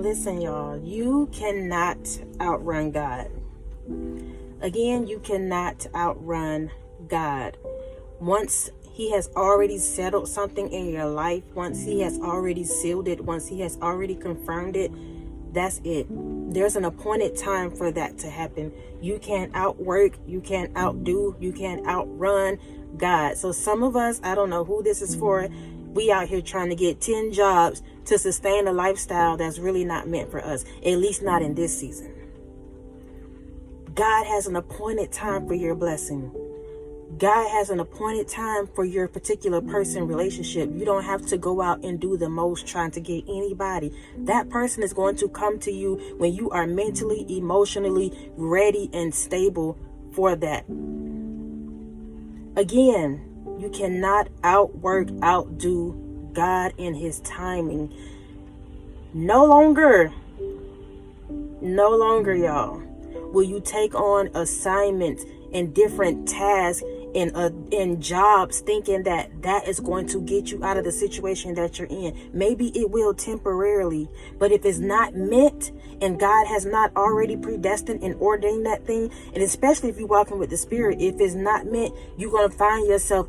Listen, y'all, you cannot outrun God. Again, you cannot outrun God. Once He has already settled something in your life, once He has already sealed it, once He has already confirmed it, that's it. There's an appointed time for that to happen. You can't outwork, you can't outdo, you can't outrun God. So some of us, I don't know who this is for, we out here trying to get 10 jobs to sustain a lifestyle that's really not meant for us, at least not in this season. God has an appointed time for your blessing. God has an appointed time for your particular person relationship. You don't have to go out and do the most trying to get anybody. That person is going to come to you when you are mentally, emotionally ready and stable for that. Again, you cannot outwork, outdo God in His timing. No longer, y'all, will you take on assignments and different tasks and jobs thinking that is going to get you out of the situation that you're in. Maybe it will temporarily, but if it's not meant and God has not already predestined and ordained that thing, and especially if you're walking with the Spirit, if it's not meant, you're going to find yourself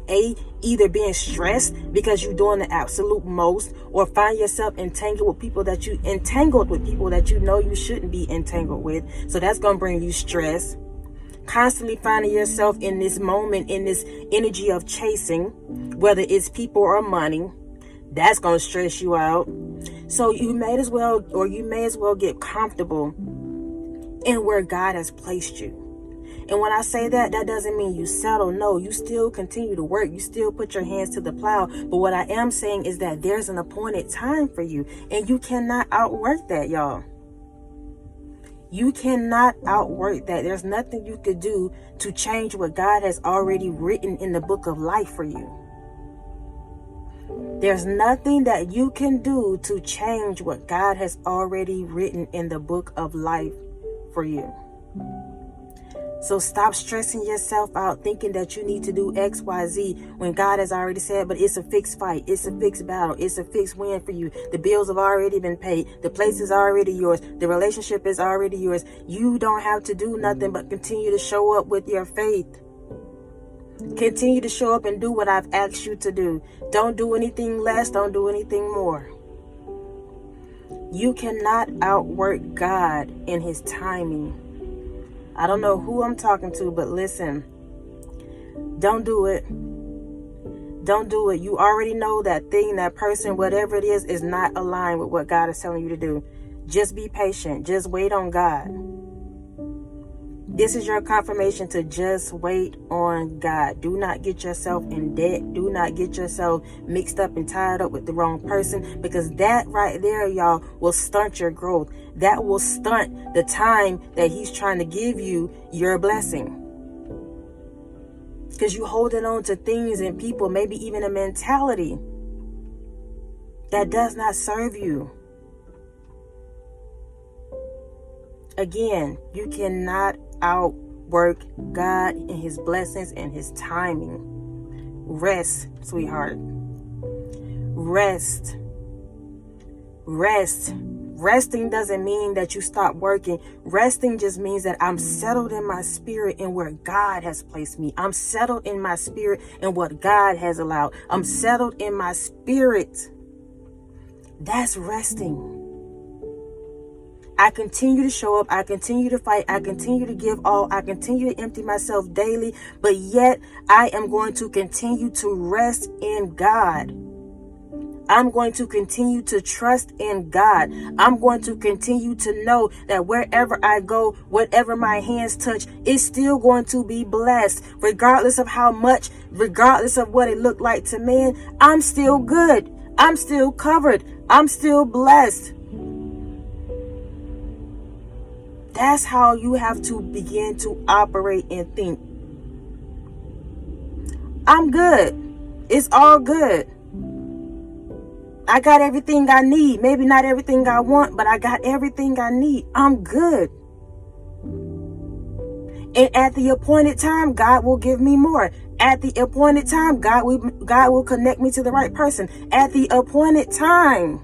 either being stressed because you're doing the absolute most, or find yourself entangled with people that you know you shouldn't be entangled with. So that's going to bring you stress. Constantly finding yourself in this moment, in this energy of chasing, whether it's people or money, that's going to stress you out. So you may as well get comfortable in where God has placed you. And when I say that doesn't mean you settle. No, you still continue to work. You still put your hands to the plow. But what I am saying is that there's an appointed time for you, and you cannot outwork that, y'all. You cannot outwork that. There's nothing you could do to change what God has already written in the book of life for you. There's nothing that you can do to change what God has already written in the book of life for you. So stop stressing yourself out thinking that you need to do X, Y, Z when God has already said, but it's a fixed fight. It's a fixed battle. It's a fixed win for you. The bills have already been paid. The place is already yours. The relationship is already yours. You don't have to do nothing but continue to show up with your faith. Continue to show up and do what I've asked you to do. Don't do anything less. Don't do anything more. You cannot outwork God in His timing. I don't know who I'm talking to, but listen, don't do it. Don't do it. You already know that thing, that person, whatever it is not aligned with what God is telling you to do. Just be patient. Just wait on God. This is your confirmation to just wait on God. Do not get yourself in debt. Do not get yourself mixed up and tied up with the wrong person, because that right there, y'all, will stunt your growth. That will stunt the time that He's trying to give you your blessing. Because you're holding on to things and people, maybe even a mentality that does not serve you. Again, you cannot outwork God in His blessings and His timing. Rest, sweetheart. Rest. Resting doesn't mean that you stop working. Resting just means that I'm settled in my spirit in where God has placed me. I'm settled in my spirit in what God has allowed. I'm settled in my spirit. That's resting. I continue to show up. I continue to fight. I continue to give all. I continue to empty myself daily. But yet I am going to continue to rest in God. I'm going to continue to trust in God. I'm going to continue to know that wherever I go, whatever my hands touch, it's still going to be blessed. Regardless of how much, regardless of what it looked like to man, I'm still good. I'm still covered. I'm still blessed. That's how you have to begin to operate and think. I'm good. It's all good. I got everything I need. Maybe not everything I want, but I got everything I need. I'm good. And at the appointed time, God will give me more. At the appointed time, God will connect me to the right person. At the appointed time.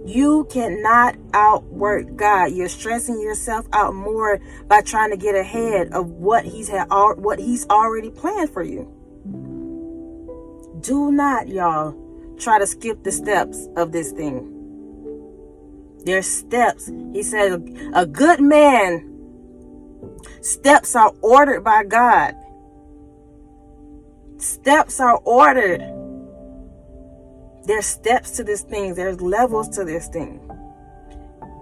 You cannot outwork God. You're stressing yourself out more by trying to get ahead of what He's already planned for you. Do not, y'all, try to skip the steps of this thing. There's steps. He said a good man, steps are ordered by God. Steps are ordered. There's steps to this thing. There's levels to this thing.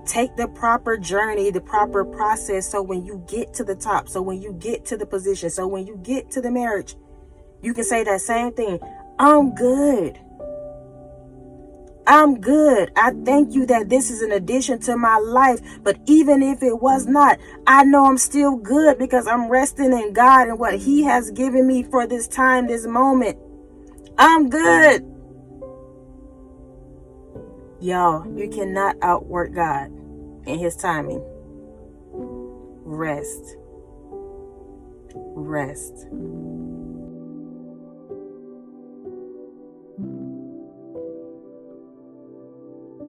Take the proper journey, the proper process, so when you get to the top, so when you get to the position, so when you get to the marriage, you can say that same thing. I'm good. I'm good. I thank you that this is an addition to my life. But even if it was not, I know I'm still good because I'm resting in God and what He has given me for this time, this moment. I'm good. Y'all, you cannot outwork God in His timing. Rest. Rest.